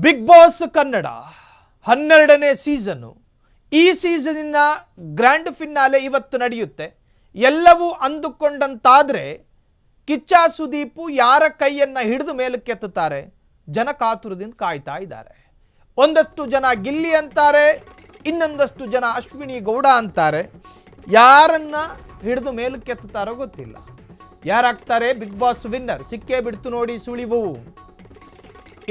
Big boss Kannada 12ನೇ season. ಈ ಸೀಸನ್ನಿನ ಗ್ರ್ಯಾಂಡ್ ಫಿನಾಲೆ ಇವತ್ತು ನಡೆಯುತ್ತೆ. ಎಲ್ಲವೂ ಅಂದುಕೊಂಡಂತಾದರೆ ಕಿಚ್ಚ ಸುದೀಪ್ ಯಾರ ಕೈಯನ್ನು ಹಿಡಿದು ಮೇಲಕ್ಕೆತ್ತುತ್ತಾರೆ ಜನ ಕಾತುರದಿಂದ ಕಾಯ್ತಾ ಇದ್ದಾರೆ. ಒಂದಷ್ಟು ಜನ ಗಿಲ್ಲಿ ಅಂತಾರೆ, ಇನ್ನೊಂದಷ್ಟು ಜನ ಅಶ್ವಿನಿ ಗೌಡ ಅಂತಾರೆ. ಯಾರನ್ನ ಹಿಡಿದು ಮೇಲಕ್ಕೆತ್ತುತ್ತಾರೋ ಗೊತ್ತಿಲ್ಲ. ಯಾರಾಗ್ತಾರೆ ಬಿಗ್ ಬಾಸ್ ವಿನ್ನರ್? ಸಿಕ್ಕೇ ಬಿಡ್ತು ನೋಡಿ ಸುಳಿವು.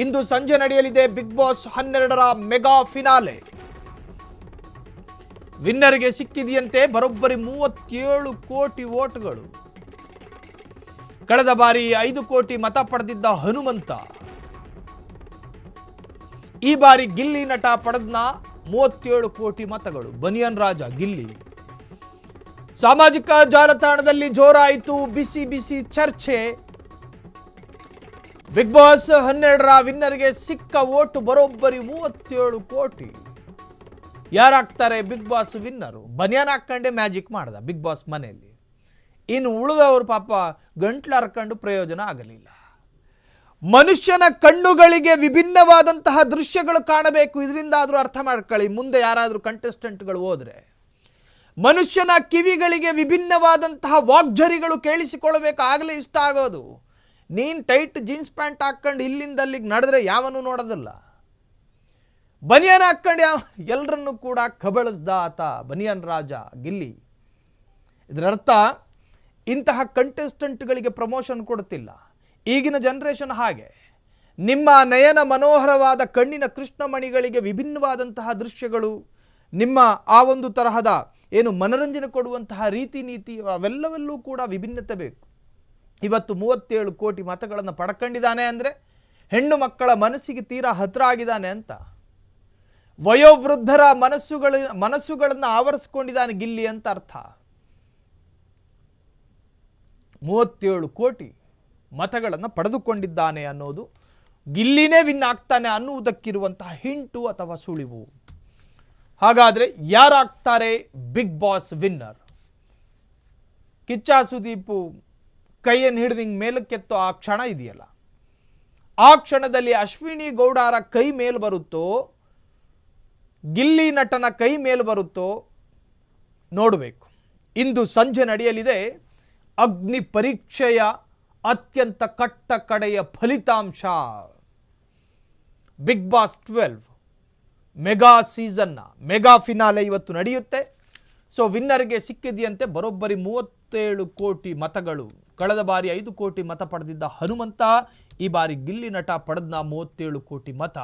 ಇಂದು ಸಂಜೆ ನಡೆಯಲಿದೆ ಬಿಗ್ ಬಾಸ್ 12ರ ಮೆಗಾ ಫಿನಾಲೆ. ವಿನ್ನರ್ಗೆ ಸಿಕ್ಕಿದೆಯಂತೆ ಬರೋಬ್ಬರಿ 37 ಕೋಟಿ ವೋಟ್ಗಳು. ಕಳೆದ ಬಾರಿ 5 ಕೋಟಿ ಮತ ಪಡೆದಿದ್ದ ಹನುಮಂತ ಈ ಬಾರಿ ಗಿಲ್ಲಿ ನಟ ಪಡೆದ್ನ 37 ಕೋಟಿ ಮತಗಳು. ಬನಿಯನ್ ರಾಜ ಗಿಲ್ಲಿ. ಸಾಮಾಜಿಕ ಜಾಲತಾಣದಲ್ಲಿ ಜೋರಾಯಿತು ಬಿಸಿ ಬಿಸಿ ಚರ್ಚೆ. ಬಿಗ್ ಬಾಸ್ 12ರ ವಿನ್ನರ್ಗೆ ಸಿಕ್ಕ ವೋಟು ಬರೋಬ್ಬರಿ 37 ಕೋಟಿ. ಯಾರಾಗ್ತಾರೆ ಬಿಗ್ ಬಾಸ್ ವಿನ್ನರು? ಬನಿಯನ್ ಹಾಕೊಂಡೆ ಮ್ಯಾಜಿಕ್ ಮಾಡ್ದ ಬಿಗ್ ಬಾಸ್ ಮನೆಯಲ್ಲಿ. ಇನ್ನು ಉಳಿದವರು ಪಾಪ ಗಂಟ್ಲು ಹರ್ಕೊಂಡು ಪ್ರಯೋಜನ ಆಗಲಿಲ್ಲ. ಮನುಷ್ಯನ ಕಣ್ಣುಗಳಿಗೆ ವಿಭಿನ್ನವಾದಂತಹ ದೃಶ್ಯಗಳು ಕಾಣಬೇಕು. ಇದರಿಂದಾದರೂ ಅರ್ಥ ಮಾಡ್ಕೊಳ್ಳಿ, ಮುಂದೆ ಯಾರಾದರೂ ಕಂಟೆಸ್ಟೆಂಟ್ಗಳು ಹೋದ್ರೆ. ಮನುಷ್ಯನ ಕಿವಿಗಳಿಗೆ ವಿಭಿನ್ನವಾದಂತಹ ವಾಗ್ಝರಿಗಳು ಕೇಳಿಸಿಕೊಳ್ಳಬೇಕು, ಆಗಲೇ ಇಷ್ಟ ಆಗೋದು. ನೀನು ಟೈಟ್ ಜೀನ್ಸ್ ಪ್ಯಾಂಟ್ ಹಾಕ್ಕೊಂಡು ಇಲ್ಲಿಂದ ಅಲ್ಲಿಗೆ ನಡೆದ್ರೆ ಯಾವನು ನೋಡೋದಿಲ್ಲ. ಬನಿಯನ್ ಹಾಕ್ಕೊಂಡು ಎಲ್ಲರನ್ನು ಕೂಡ ಕಬಳಿಸ್ದ ಆತ ಬನಿಯನ್ ರಾಜ ಗಿಲ್ಲಿ. ಇದರರ್ಥ ಇಂತಹ ಕಂಟೆಸ್ಟೆಂಟ್ಗಳಿಗೆ ಪ್ರಮೋಷನ್ ಕೊಡ್ತಿಲ್ಲ. ಈಗಿನ ಜನರೇಷನ್ ಹಾಗೆ. ನಿಮ್ಮ ನಯನ ಮನೋಹರವಾದ ಕಣ್ಣಿನ ಕೃಷ್ಣಮಣಿಗಳಿಗೆ ವಿಭಿನ್ನವಾದಂತಹ ದೃಶ್ಯಗಳು, ನಿಮ್ಮ ಆ ಒಂದು ತರಹದ ಏನು ಮನರಂಜನೆ ಕೊಡುವಂತಹ ರೀತಿ ನೀತಿ ಅವೆಲ್ಲವೆಲ್ಲೂ ಕೂಡ ವಿಭಿನ್ನತೆ ಬೇಕು. ಇವತ್ತು 37 ಕೋಟಿ ಮತಗಳನ್ನು ಪಡ್ಕೊಂಡಿದ್ದಾನೆ ಅಂದರೆ ಹೆಣ್ಣು ಮಕ್ಕಳ ಮನಸ್ಸಿಗೆ ತೀರಾ ಹತ್ರ ಆಗಿದ್ದಾನೆ ಅಂತ. ವಯೋವೃದ್ಧರ ಮನಸ್ಸುಗಳನ್ನು ಆವರಿಸ್ಕೊಂಡಿದ್ದಾನೆ ಗಿಲ್ಲಿ ಅಂತ ಅರ್ಥ. 37 ಕೋಟಿ ಮತಗಳನ್ನು ಪಡೆದುಕೊಂಡಿದ್ದಾನೆ ಅನ್ನೋದು ಗಿಲ್ಲಿನೇ ವಿನ್ ಆಗ್ತಾನೆ ಅನ್ನುವುದಕ್ಕಿರುವಂತಹ ಹಿಂಟು ಅಥವಾ ಸುಳಿವು. ಹಾಗಾದರೆ ಯಾರಾಗ್ತಾರೆ big boss winner? Kichcha Sudeep ಕೈಯನ್ನು ಹಿಡಿದು ಹಿಂಗೆ ಮೇಲಕ್ಕೆತ್ತೋ ಆ ಕ್ಷಣ ಇದೆಯಲ್ಲ, ಆ ಕ್ಷಣದಲ್ಲಿ ಅಶ್ವಿನಿ ಗೌಡರ ಕೈ ಮೇಲ್ ಬರುತ್ತೋ, ಗಿಲ್ಲಿ ನಟನ ಕೈ ಮೇಲ್ ಬರುತ್ತೋ ನೋಡಬೇಕು. ಇಂದು ಸಂಜೆ ನಡೆಯಲಿದೆ ಅಗ್ನಿ ಪರೀಕ್ಷೆಯ ಅತ್ಯಂತ ಕಟ್ಟ ಕಡೆಯ ಫಲಿತಾಂಶ. ಬಿಗ್ ಬಾಸ್ 12 ಮೆಗಾ ಸೀಸನ್ನ ಮೆಗಾ ಫಿನಾಲೆ ಇವತ್ತು ನಡೆಯುತ್ತೆ. ಸೊ ವಿನ್ನರ್ಗೆ ಸಿಕ್ಕಿದೆಯಂತೆ ಬರೋಬ್ಬರಿ 37 ಕೋಟಿ ಮತಗಳು. ಕಳೆದ ಬಾರಿ 5 ಕೋಟಿ ಮತ ಪಡೆದಿದ್ದ ಹನುಮಂತ ಈ ಬಾರಿ ಗಿಲ್ಲಿ ನಟ ಪಡೆದ್ನ 37 ಕೋಟಿ ಮತ.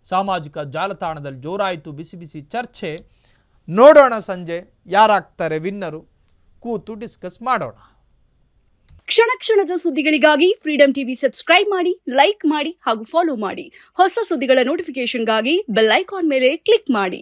ಸಾಮಾಜಿಕ ಜಾಲತಾಣದಲ್ಲಿ ಜೋರಾಯಿತು ಬಿಸಿ ಬಿಸಿ ಚರ್ಚೆ. ನೋಡೋಣ ಸಂಜೆ ಯಾರಾಗ್ತಾರೆ ವಿನ್ನರು, ಕೂತು ಡಿಸ್ಕಸ್ ಮಾಡೋಣ. ಕ್ಷಣ ಕ್ಷಣದ ಸುದ್ದಿಗಳಿಗಾಗಿ ಫ್ರೀಡಂ ಟಿವಿ ಸಬ್ಸ್ಕ್ರೈಬ್ ಮಾಡಿ, ಲೈಕ್ ಮಾಡಿ ಹಾಗೂ ಫಾಲೋ ಮಾಡಿ. ಹೊಸ ಸುದ್ದಿಗಳ ನೋಟಿಫಿಕೇಶನ್ಗಾಗಿ ಬೆಲ್ ಐಕಾನ್ ಮೇಲೆ ಕ್ಲಿಕ್ ಮಾಡಿ.